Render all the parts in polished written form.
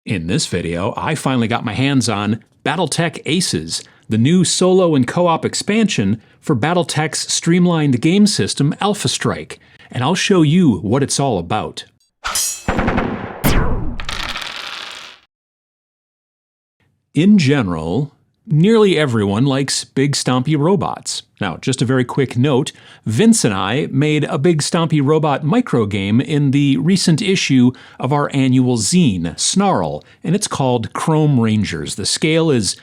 In this video, I finally got my hands on Battletech Aces, the new solo and co-op expansion for Battletech's streamlined game system, Alpha Strike, and I'll show you what it's all about. In general, nearly everyone likes big stompy robots. Now, just a very quick note, Vince and I made a big stompy robot microgame in the recent issue of our annual zine, Snarl, and it's called Chrome Rangers. The scale is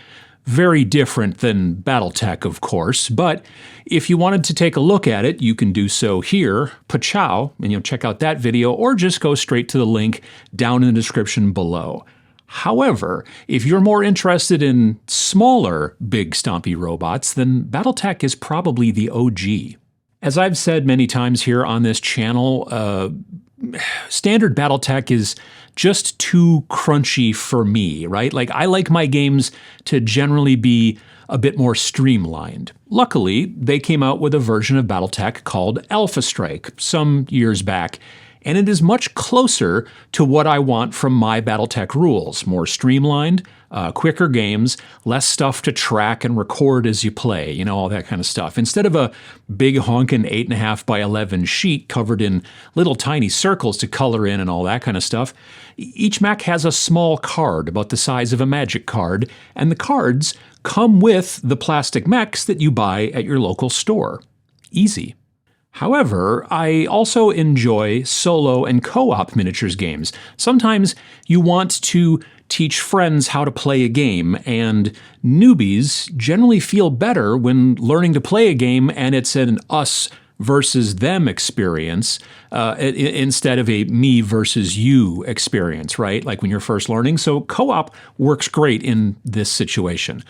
very different than Battletech, of course, but if you wanted to take a look at it, you can do so here, pachow, and check out that video, or just go straight to the link down in the description below. However, if you're more interested in smaller, big stompy robots, then Battletech is probably the OG. As I've said many times here on this channel, standard Battletech is just too crunchy for me, right? Like, I like my games to generally be a bit more streamlined. Luckily, they came out with a version of Battletech called Alpha Strike some years back, and it is much closer to what I want from my Battletech rules. More streamlined, quicker games, less stuff to track and record as you play, all that kind of stuff. Instead of a big honkin' 8.5 by 11 sheet covered in little tiny circles to color in and all that kind of stuff, each mech has a small card about the size of a magic card, and the cards come with the plastic mechs that you buy at your local store. Easy. However, I also enjoy solo and co-op miniatures games. Sometimes you want to teach friends how to play a game, and newbies generally feel better when learning to play a game and it's an us versus them experience instead of a me versus you experience, right? Like when you're first learning. So co-op works great in this situation.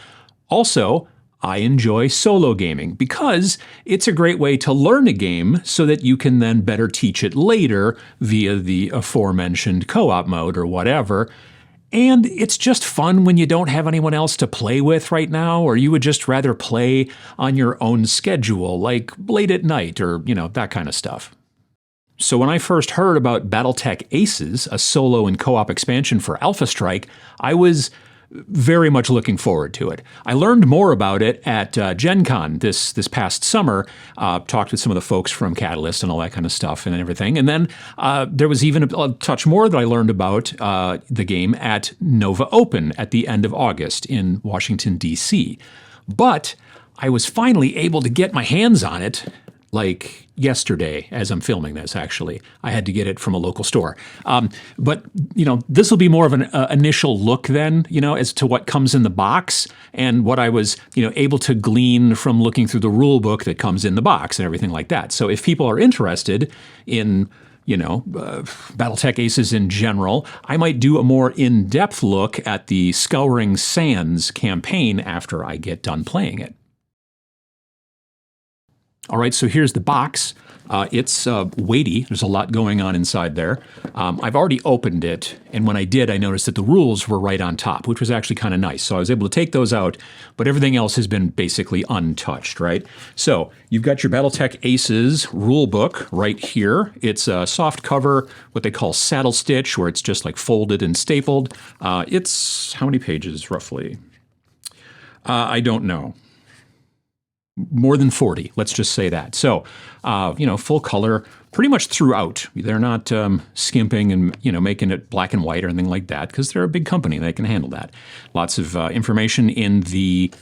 Also, I enjoy solo gaming because it's a great way to learn a game so that you can then better teach it later via the aforementioned co-op mode or whatever. And it's just fun when you don't have anyone else to play with right now, or you would just rather play on your own schedule, like late at night or, that kind of stuff. So when I first heard about Battletech Aces, a solo and co-op expansion for Alpha Strike, I was very much looking forward to it. I learned more about it at Gen Con this past summer, talked with some of the folks from Catalyst and all that kind of stuff and everything. And then there was even a touch more that I learned about the game at Nova Open at the end of August in Washington, D.C. But I was finally able to get my hands on it like yesterday as I'm filming this, actually. I had to get it from a local store. But this will be more of an initial look then, as to what comes in the box and what I was, able to glean from looking through the rule book that comes in the box and everything like that. So if people are interested in Battletech Aces in general, I might do a more in-depth look at the Scouring Sands campaign after I get done playing it. All right, so here's the box. It's weighty. There's a lot going on inside there. I've already opened it, and when I did, I noticed that the rules were right on top, which was actually kind of nice. So I was able to take those out, but everything else has been basically untouched, right? So you've got your Battletech Aces rule book right here. It's a soft cover, what they call saddle stitch, where it's just like folded and stapled. It's how many pages, roughly? I don't know. More than 40, let's just say that. So, full color pretty much throughout. They're not skimping and, making it black and white or anything like that because they're a big company. They can handle that. Lots of information in the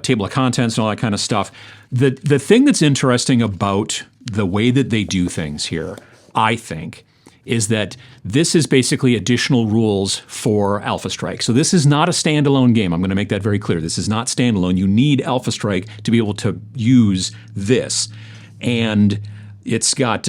table of contents and all that kind of stuff. The thing that's interesting about the way that they do things here, I think, is that this is basically additional rules for Alpha Strike. So this is not a standalone game. I'm going to make that very clear. This is not standalone. You need Alpha Strike to be able to use this. And it's got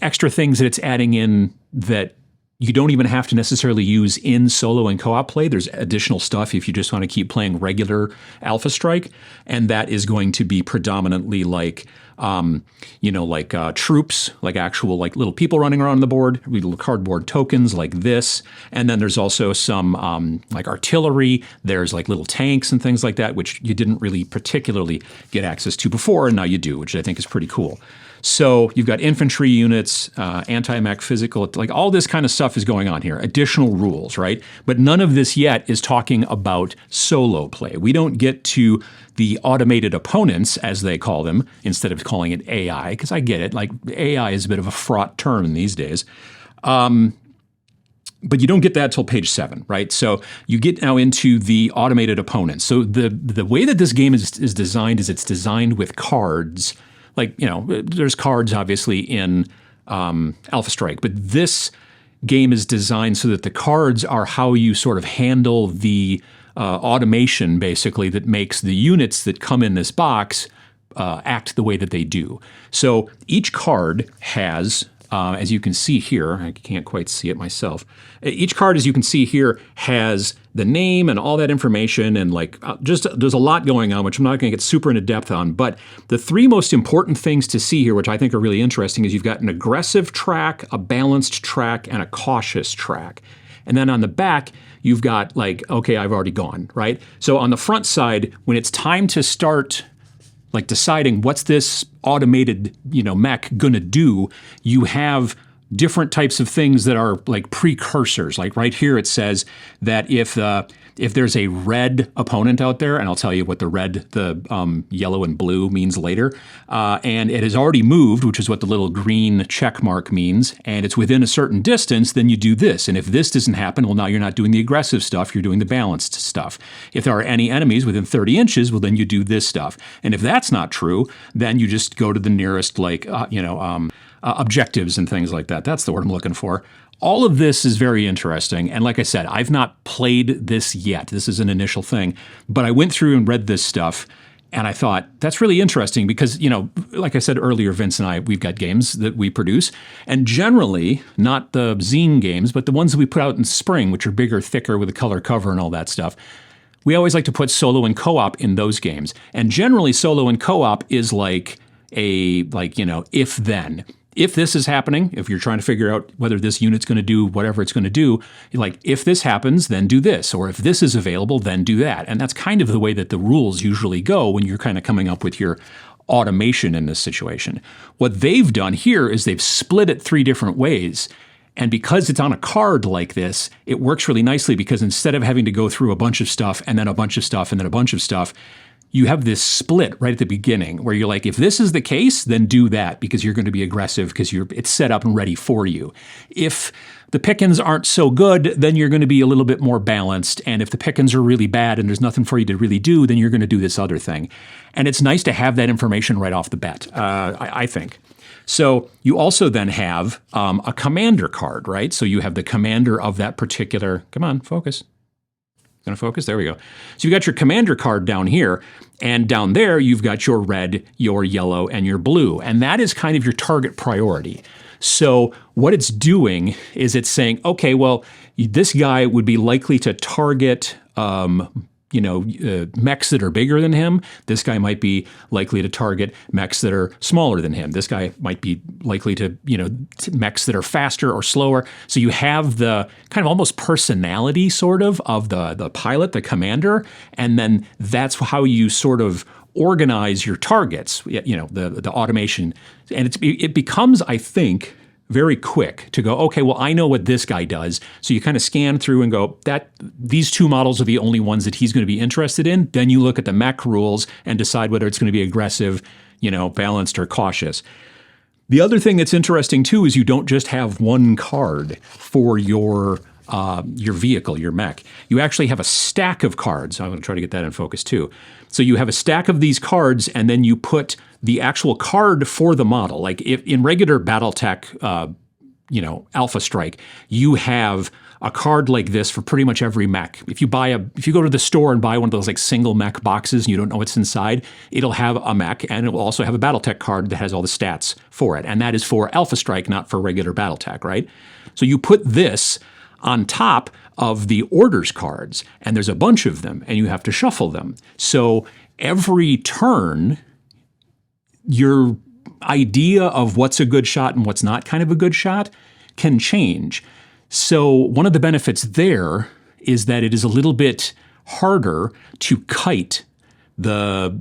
extra things that it's adding in that you don't even have to necessarily use in solo and co-op play. There's additional stuff if you just want to keep playing regular Alpha Strike. And that is going to be predominantly like like troops, like actual like little people running around the board, little cardboard tokens like this. And then there's also some like artillery. There's like little tanks and things like that, which you didn't really particularly get access to before, and now you do, which I think is pretty cool. So you've got infantry units, anti-mech physical, like all this kind of stuff is going on here. Additional rules, right? But none of this yet is talking about solo play. We don't get to the automated opponents, as they call them, instead of calling it AI, because I get it. Like AI is a bit of a fraught term these days. But you don't get that until page 7, right? So you get now into the automated opponents. So the way that this game is designed is it's designed with cards. Like, there's cards obviously in Alpha Strike, but this game is designed so that the cards are how you sort of handle the automation, basically, that makes the units that come in this box act the way that they do. So each card has, as you can see here, I can't quite see it myself. Each card, as you can see here, has the name and all that information, and like just there's a lot going on, which I'm not going to get super into depth on. But the 3 most important things to see here, which I think are really interesting, is you've got an aggressive track, a balanced track, and a cautious track. And then on the back, you've got like, okay, I've already gone, right? So on the front side, when it's time to start like deciding what's this automated, mech gonna do, you have different types of things that are like precursors. Like right here, it says that if there's a red opponent out there, and I'll tell you what the yellow and blue means later, and it has already moved, which is what the little green check mark means, and it's within a certain distance, then you do this. And if this doesn't happen, well, now you're not doing the aggressive stuff, you're doing the balanced stuff. If there are any enemies within 30 inches, well, then you do this stuff. And if that's not true, then you just go to the nearest, objectives and things like that. That's the word I'm looking for. All of this is very interesting. And like I said, I've not played this yet. This is an initial thing. But I went through and read this stuff, and I thought, that's really interesting because, like I said earlier, Vince and I, we've got games that we produce. And generally, not the zine games, but the ones that we put out in spring, which are bigger, thicker, with a color cover and all that stuff, we always like to put solo and co-op in those games. And generally, solo and co-op is like if-then. If this is happening, if you're trying to figure out whether this unit's going to do whatever it's going to do, like if this happens, then do this, or if this is available, then do that. And that's kind of the way that the rules usually go when you're kind of coming up with your automation in this situation. What they've done here is they've split it 3 different ways. And because it's on a card like this, it works really nicely because instead of having to go through a bunch of stuff and then a bunch of stuff and then a bunch of stuff, you have this split right at the beginning where you're like, if this is the case, then do that because you're going to be aggressive because it's set up and ready for you. If the pickings aren't so good, then you're going to be a little bit more balanced. And if the pickings are really bad and there's nothing for you to really do, then you're going to do this other thing. And it's nice to have that information right off the bat, I think. So you also then have a commander card, right? So you have the commander of that particular, come on, focus. Going to focus? There we go. So you've got your commander card down here, and down there you've got your red, your yellow, and your blue. And that is kind of your target priority. So what it's doing is it's saying, okay, well, this guy would be likely to target mechs that are bigger than him. This guy might be likely to target mechs that are smaller than him. This guy might be likely to, mechs that are faster or slower. So you have the kind of almost personality sort of the pilot, the commander, and then that's how you sort of organize your targets, the automation. And it becomes, I think, very quick to go, okay, well, I know what this guy does. So you kind of scan through and go, these 2 models are the only ones that he's going to be interested in. Then you look at the mech rules and decide whether it's going to be aggressive, balanced or cautious. The other thing that's interesting too is you don't just have one card for your vehicle, your mech. You actually have a stack of cards. I'm going to try to get that in focus too. So you have a stack of these cards, and then you put the actual card for the model. Like if in regular Battletech, Alpha Strike, you have a card like this for pretty much every mech. If you go to the store and buy one of those like single mech boxes and you don't know what's inside, it'll have a mech, and it will also have a Battletech card that has all the stats for it. And that is for Alpha Strike, not for regular Battletech, right? So you put this on top of the orders cards, and there's a bunch of them, and you have to shuffle them. So every turn, you're idea of what's a good shot and what's not kind of a good shot can change. So one of the benefits there is that it is a little bit harder to kite the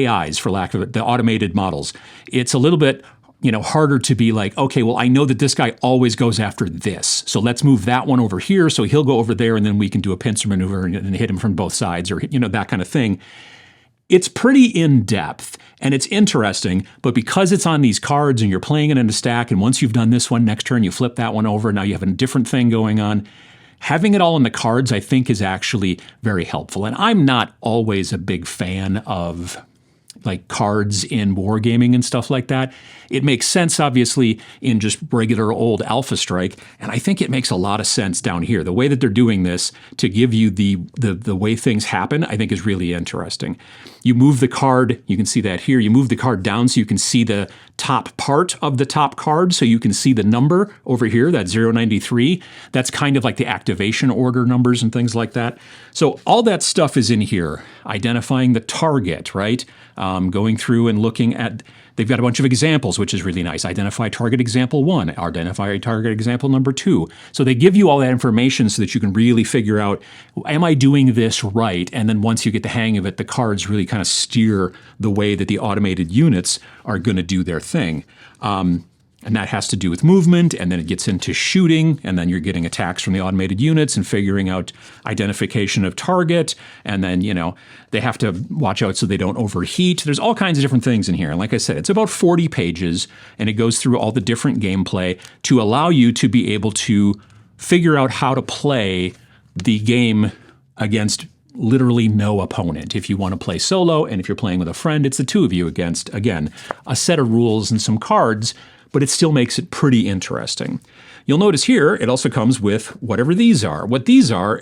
AIs, for lack of it, the automated models. It's a little bit harder to be like, okay, well, I know that this guy always goes after this, so let's move that one over here, so he'll go over there, and then we can do a pincer maneuver and hit him from both sides, or that kind of thing. It's pretty in-depth, and it's interesting, but because it's on these cards and you're playing it in a stack, and once you've done this one, next turn you flip that one over, now you have a different thing going on, having it all in the cards, I think, is actually very helpful. And I'm not always a big fan of like cards in wargaming and stuff like that. It makes sense, obviously, in just regular old Alpha Strike, and I think it makes a lot of sense down here. The way that they're doing this to give you the way things happen, I think is really interesting. You move the card, you can see that here, you move the card down so you can see the top part of the top card, so you can see the number over here, that 093. That's kind of like the activation order numbers and things like that. So all that stuff is in here. Identifying the target, right? Going through and looking at, they've got a bunch of examples, which is really nice. Identify target example 1, identify target example number 2. So they give you all that information so that you can really figure out, am I doing this right? And then once you get the hang of it, the cards really kind of steer the way that the automated units are going to do their thing. And that has to do with movement, and then it gets into shooting, and then you're getting attacks from the automated units and figuring out identification of target, and then, they have to watch out so they don't overheat. There's all kinds of different things in here. And like I said, it's about 40 pages, and it goes through all the different gameplay to allow you to be able to figure out how to play the game against literally no opponent. If you want to play solo, and if you're playing with a friend, it's the two of you against, again, a set of rules and some cards, but it still makes it pretty interesting. You'll notice here, it also comes with whatever these are. What these are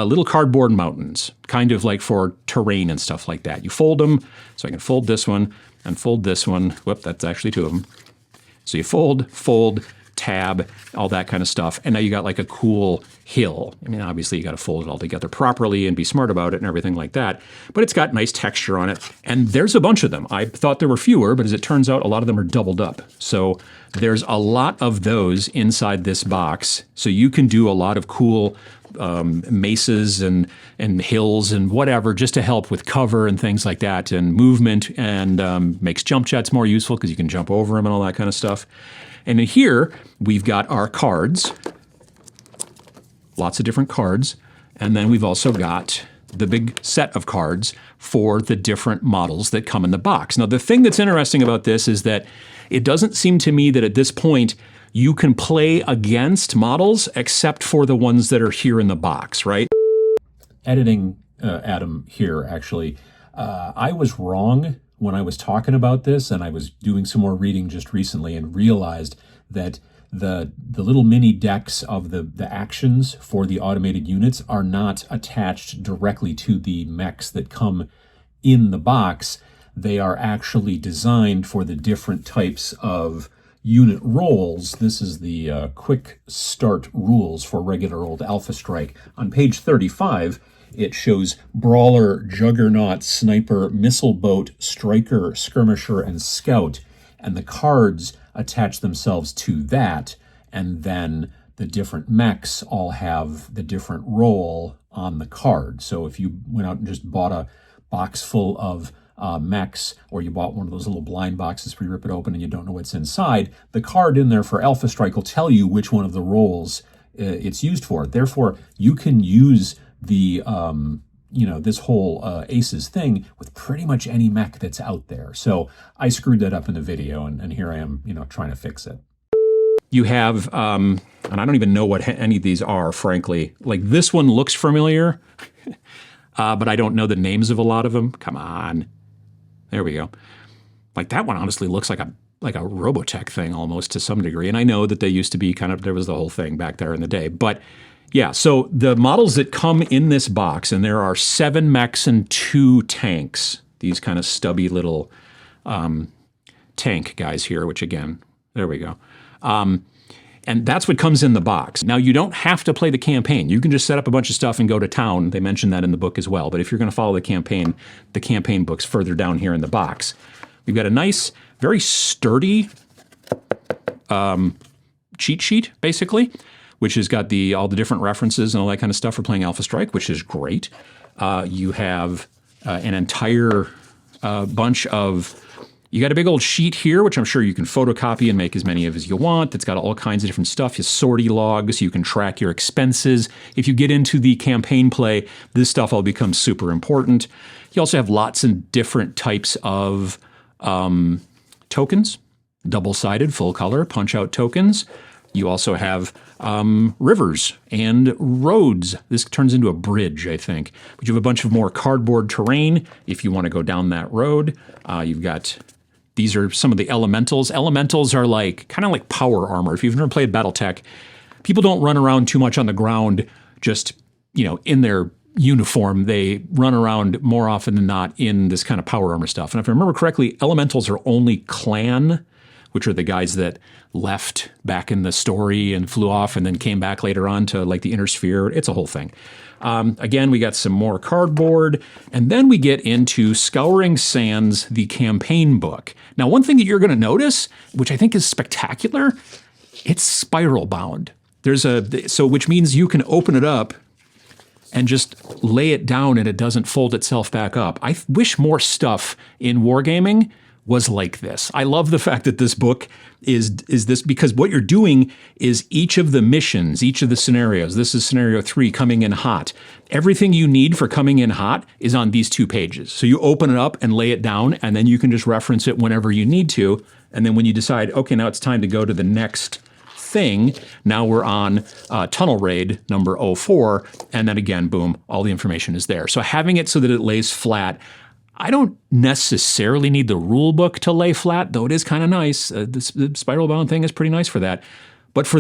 little cardboard mountains, kind of like for terrain and stuff like that. You fold them, so I can fold this one and fold this one. Whoop, that's actually two of them. So you fold, tab, all that kind of stuff, and now you got like a cool hill. I mean, obviously you got to fold it all together properly and be smart about it and everything like that, but it's got nice texture on it, and there's a bunch of them. I thought there were fewer, but as it turns out, a lot of them are doubled up. So there's a lot of those inside this box, so you can do a lot of cool maces and hills and whatever, just to help with cover and things like that, and movement, and makes jump jets more useful because you can jump over them and all that kind of stuff. And in here, we've got our cards, lots of different cards, and then we've also got the big set of cards for the different models that come in the box. Now, the thing that's interesting about this is that it doesn't seem to me that at this point you can play against models except for the ones that are here in the box, right? Editing Adam here, actually. I was wrong when I was talking about this, and I was doing some more reading just recently and realized that the little mini decks of the actions for the automated units are not attached directly to the mechs that come in the box. They are actually designed for the different types of unit roles. This is the quick start rules for regular old Alpha Strike. On page 35, it shows Brawler, Juggernaut, Sniper, Missile Boat, Striker, Skirmisher, and Scout. And the cards attach themselves to that. And then the different mechs all have the different role on the card. So if you went out and just bought a box full of mechs, or you bought one of those little blind boxes where you rip it open and you don't know what's inside, the card in there for Alpha Strike will tell you which one of the roles it's used for. Therefore, you can use the this whole Aces thing with pretty much any mech that's out there. So I screwed that up in the video, and here I am, trying to fix it. You have, and I don't even know what any of these are, frankly. Like, this one looks familiar, but I don't know the names of a lot of them. Come on. There we go. Like, that one honestly looks like a Robotech thing almost to some degree. And I know that they used to be there was the whole thing back there in the day. But yeah, so the models that come in this box, and there are 7 mechs and 2 tanks, these kind of stubby little tank guys here, which again, there we go. And that's what comes in the box. Now, you don't have to play the campaign. You can just set up a bunch of stuff and go to town. They mentioned that in the book as well. But if you're going to follow the campaign book's further down here in the box. We've got a nice very sturdy cheat sheet, basically, which has got all the different references and all that kind of stuff for playing Alpha Strike, which is great. You have an entire bunch of... You got a big old sheet here, which I'm sure you can photocopy and make as many of as you want. It's got all kinds of different stuff. Your sortie logs, you can track your expenses. If you get into the campaign play, this stuff all becomes super important. You also have lots of different types of tokens, double-sided, full-color, punch-out tokens. You also have rivers and roads. This turns into a bridge, I think. But you have a bunch of more cardboard terrain if you want to go down that road. You've got... These are some of the elementals. Elementals are kind of like power armor. If you've never played Battletech, people don't run around too much on the ground just, in their uniform. They run around more often than not in this kind of power armor stuff. And if I remember correctly, elementals are only clan, which are the guys that left back in the story and flew off and then came back later on to the inner sphere. It's a whole thing. Again, we got some more cardboard, and then we get into Scouring Sands, the campaign book. Now, one thing that you're going to notice, which I think is spectacular, it's spiral bound. Which means you can open it up and just lay it down and it doesn't fold itself back up. I wish more stuff in wargaming was like this. I love the fact that this book is this, because what you're doing is each of the missions, each of the scenarios. This is scenario 3, coming in hot. Everything you need for coming in hot is on these 2 pages. So you open it up and lay it down, and then you can just reference it whenever you need to. And then when you decide, okay, now it's time to go to the next thing, now we're on Tunnel Raid number 04, and then again, boom, all the information is there. So having it so that it lays flat, I don't necessarily need the rule book to lay flat, though it is kind of nice. The spiral bound thing is pretty nice for that. But for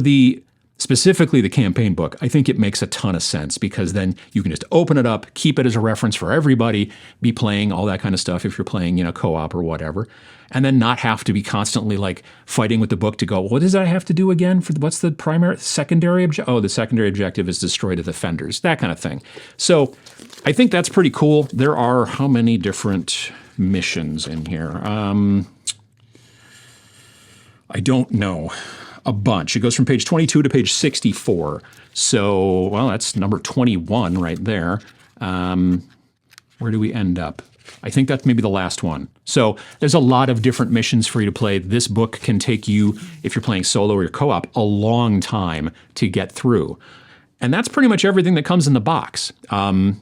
specifically the campaign book, I think it makes a ton of sense, because then you can just open it up, keep it as a reference for everybody, be playing all that kind of stuff if you're playing, co-op or whatever, and then not have to be constantly fighting with the book to go, what does I have to do again? What's the secondary objective? Oh, the secondary objective is destroy the defenders, that kind of thing. So I think that's pretty cool. There are how many different missions in here? I don't know. A bunch. It goes from page 22 to page 64. So, well, that's number 21 right there. Where do we end up? I think that's maybe the last one. So there's a lot of different missions for you to play. This book can take you, if you're playing solo or co-op, a long time to get through. And that's pretty much everything that comes in the box. Like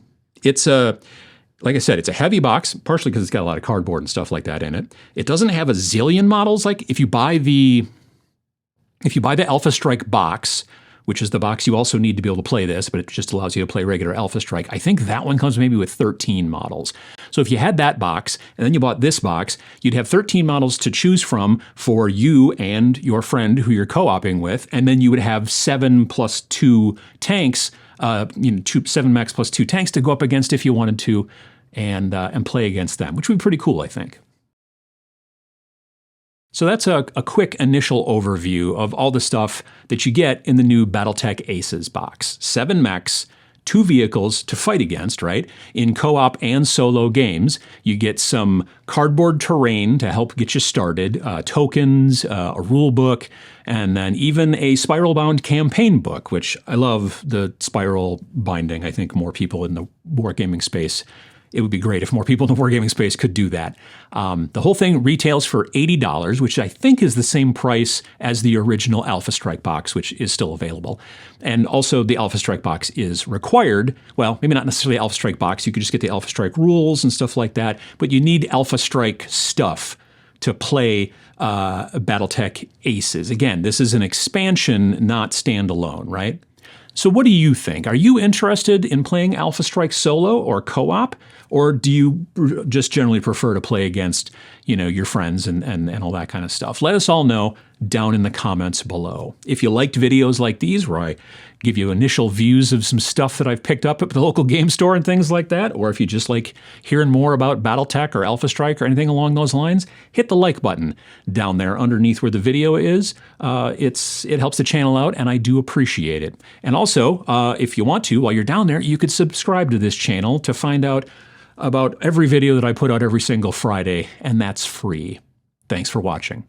I said, it's a heavy box, partially because it's got a lot of cardboard and stuff like that in it. It doesn't have a zillion models. If you buy the Alpha Strike box, which is the box you also need to be able to play this, but it just allows you to play regular Alpha Strike, I think that one comes maybe with 13 models. So if you had that box, and then you bought this box, you'd have 13 models to choose from for you and your friend who you're co-oping with, and then you would have 7 plus 2 tanks, 7 mechs plus 2 tanks to go up against if you wanted to, and play against them, which would be pretty cool, I think. So that's a quick initial overview of all the stuff that you get in the new Battletech Aces box. 7 mechs, 2 vehicles to fight against, right? In co-op and solo games, you get some cardboard terrain to help get you started, tokens, a rule book, and then even a spiral-bound campaign book, which I love the spiral binding. I think more people in the wargaming space, it would be great if more people in the wargaming space could do that. The whole thing retails for $80, which I think is the same price as the original Alpha Strike box, which is still available. And also the Alpha Strike box is required. Well, maybe not necessarily Alpha Strike box. You could just get the Alpha Strike rules and stuff like that. But you need Alpha Strike stuff to play Battletech Aces. Again, this is an expansion, not standalone, right? So what do you think? Are you interested in playing Alpha Strike solo or co-op? Or do you just generally prefer to play against, your friends and all that kind of stuff? Let us all know down in the comments below. If you liked videos like these where I give you initial views of some stuff that I've picked up at the local game store and things like that, or if you just like hearing more about Battletech or Alpha Strike or anything along those lines, hit the like button down there underneath where the video is. It helps the channel out, and I do appreciate it. And also, if you want to, while you're down there, you could subscribe to this channel to find out about every video that I put out every single Friday, and that's free. Thanks for watching.